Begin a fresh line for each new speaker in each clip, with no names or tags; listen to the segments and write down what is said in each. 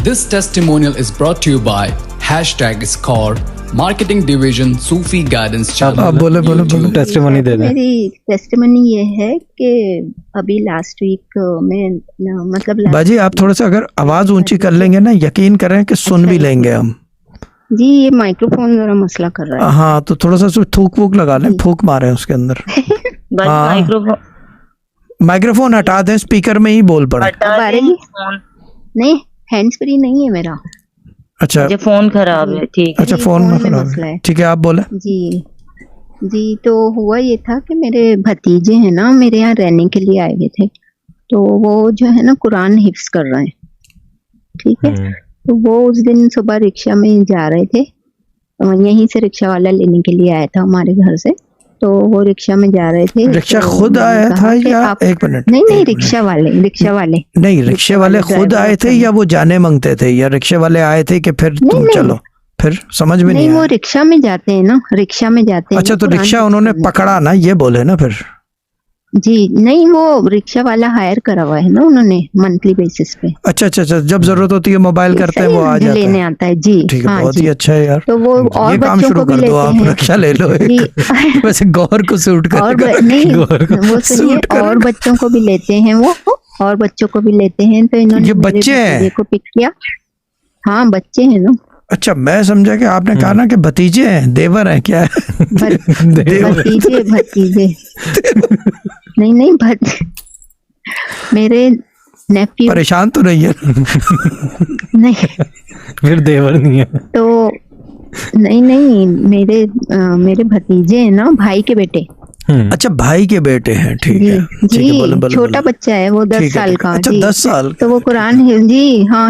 This testimonial is brought to you by #Score Marketing Division Sufi Guidance Channel.
आप बोले testimony दे दें।
मेरी testimony ये है कि अभी लास्ट वीक में मतलब
बाजी आप थोड़ा सा अगर आवाज ऊंची कर लेंगे ना, यकीन करें कि सुन भी लेंगे हम।
जी ये माइक्रोफोन जरा मसला कर रहा है।
हाँ तो थोड़ा सा थूक वूक लगा लें, फूक मारे उसके अंदर। माइक्रोफोन हटा दें, स्पीकर में ही बोल पड़े।
नहीं हैंड्स फ्री नहीं है मेरा।
अच्छा
फोन खराब है। ठीक है।
अच्छा फोन में खराब है, ठीक है आप बोले।
जी तो हुआ ये था कि मेरे भतीजे हैं ना मेरे यहाँ रहने के लिए आए हुए थे, तो वो जो है ना कुरान हिफ्स कर रहे हैं, ठीक है। तो वो उस दिन सुबह रिक्शा में जा रहे थे, यहीं से रिक्शा वाला लेने के लिए आया था हमारे घर से। तो वो रिक्शा में जा रहे थे।
रिक्शा खुद आया था या एक मिनट?
नहीं रिक्शा वाले नहीं,
रिक्शे वाले खुद आए थे या वो जाने मांगते थे, या रिक्शे वाले आए थे कि फिर तुम चलो? फिर समझ में नहीं
वो रिक्शा में जाते हैं ना, रिक्शा में जाते हैं।
अच्छा तो रिक्शा उन्होंने पकड़ा ना, ये बोले ना फिर?
जी नहीं, वो रिक्शा वाला हायर करा हुआ है ना उन्होंने मंथली बेसिस पे।
अच्छा, जब जरूरत होती है मोबाइल करते हैं, वो आ जाता है,
लेने आता है। जी
ठीक है,
हाँ,
बहुत ही अच्छा है यार।
तो वो और
काम शुरू कर दो आप, रिक्शा ले लो एक। वैसे गौर को सूट कर
वो सुनिए, और बच्चों को भी लेते हैं वो, और बच्चों को भी लेते हैं। तो इन्होंने
ये बच्चे हैं
को पिक किया। हाँ बच्चे हैं ना।
अच्छा मैं समझा कि आपने कहा ना कि भतीजे हैं, देवर हैं क्या?
भतीजे नहीं मेरे नेफ्यू।
परेशान तो नहीं है?
नहीं
फिर देवर नहीं है
तो नहीं मेरे भतीजे हैं ना, भाई के बेटे।
अच्छा भाई के बेटे हैं, ठीक है जी।
छोटा बच्चा है वो 10 साल का।
अच्छा 10 साल।
तो वो कुरान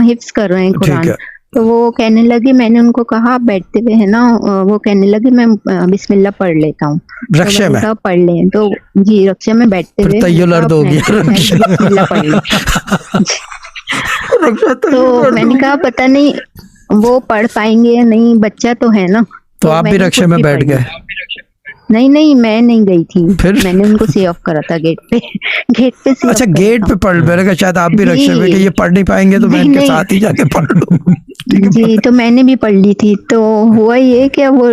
हिफ्स कर रहे हैं कुरान। तो वो कहने लगे, मैंने उनको कहा आप बैठते हुए है ना, वो कहने लगे मैं बिस्मिल्लाह पढ़ लेता हूँ
रक्षा में।
पढ़ लें तो जी रक्षा में बैठते हुए
हो गया
बिस्मिल्लाह पढ़ लें। तो मैंने कहा पता नहीं वो पढ़ पाएंगे या नहीं, बच्चा तो है ना।
तो आप भी रक्षा में बैठ गए?
नहीं मैं नहीं गई थी, फिर मैंने उनको से ऑफ करा था गेट पे से।
अच्छा गेट पे पढ़, मैंने कहा शायद आप भी रक्षा में कि ये पढ़ नहीं पाएंगे तो मैं इनके साथ ही जाके पढ़ लूं।
जी तो मैंने भी पढ़ ली थी। तो हुआ ये कि वो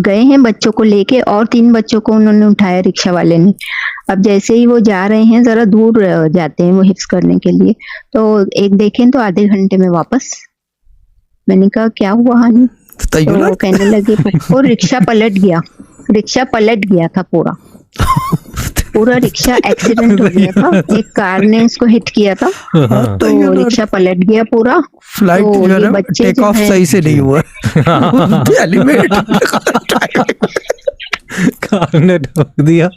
गए हैं बच्चों को लेके, और 3 बच्चों को उन्होंने उठाया रिक्शा वाले ने। अब जैसे ही वो जा रहे हैं, जरा दूर जाते हैं वो हिफ्स करने के लिए, तो एक देखें तो आधे घंटे में वापस। मैंने कहा क्या हुआ हानि? तो वो कहने लगे वो रिक्शा पलट गया था पूरा रिक्शा एक्सीडेंट हो गया था, एक कार ने इसको हिट किया था। तो रिक्शा पलट गया पूरा।
फ्लाइट
तो
बच्चे टेक ऑफ सही से नहीं हुआ। कार ने ठोक दिया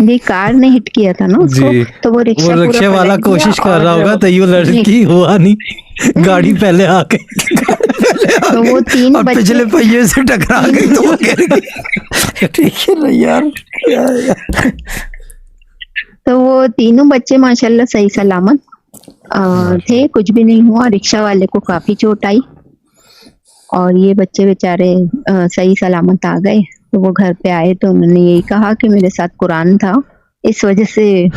जी, कार ने हिट किया था ना उसको। तो वो रिक्शा
वाला कोशिश कर रहा होगा, तो ये लड़की हुआ नहीं, गाड़ी पहले आ गई।
तो वो 3 बच्चे
पिछले पहिए से टकरा गई तो वो गिर गई। ठीक है ना यार।
तो वो तीनों बच्चे माशाल्लाह सही सलामत थे, कुछ भी नहीं हुआ। रिक्शा वाले को काफी चोट आई और ये बच्चे बेचारे सही सलामत आ गए। तो वो घर पे आए तो उन्होंने यही कहा कि मेरे साथ कुरान था, इस वजह से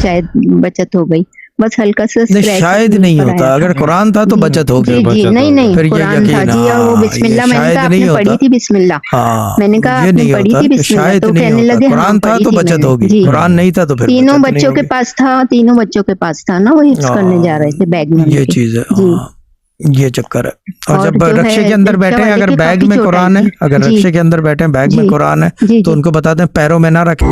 शायद बचत हो गई। बस हल्का सा
शायद नहीं होता, अगर कुरान था तो बचत हो गई।
नहीं कुरान था जी, और वो बिस्मिल्लाह मैंने कहा आपने पढ़ी थी बिस्मिल्लाह। मैंने कहा आपने पढ़ी थी बिस्मिल्लाह, तो कहने लगे
कुरान था तो बचत होगी, कुरान नहीं था तो फिर
तीनों बच्चों के पास था ना, वो हिफ्स करने जा रहे थे बैग में।
ये चीज है, ये चक्कर है। और जब रक्षे के अंदर बैठे हैं, अगर बैग में कुरान है, अगर रक्षे के अंदर बैठे हैं बैग में कुरान है, तो उनको बताते हैं पैरों में ना रखें।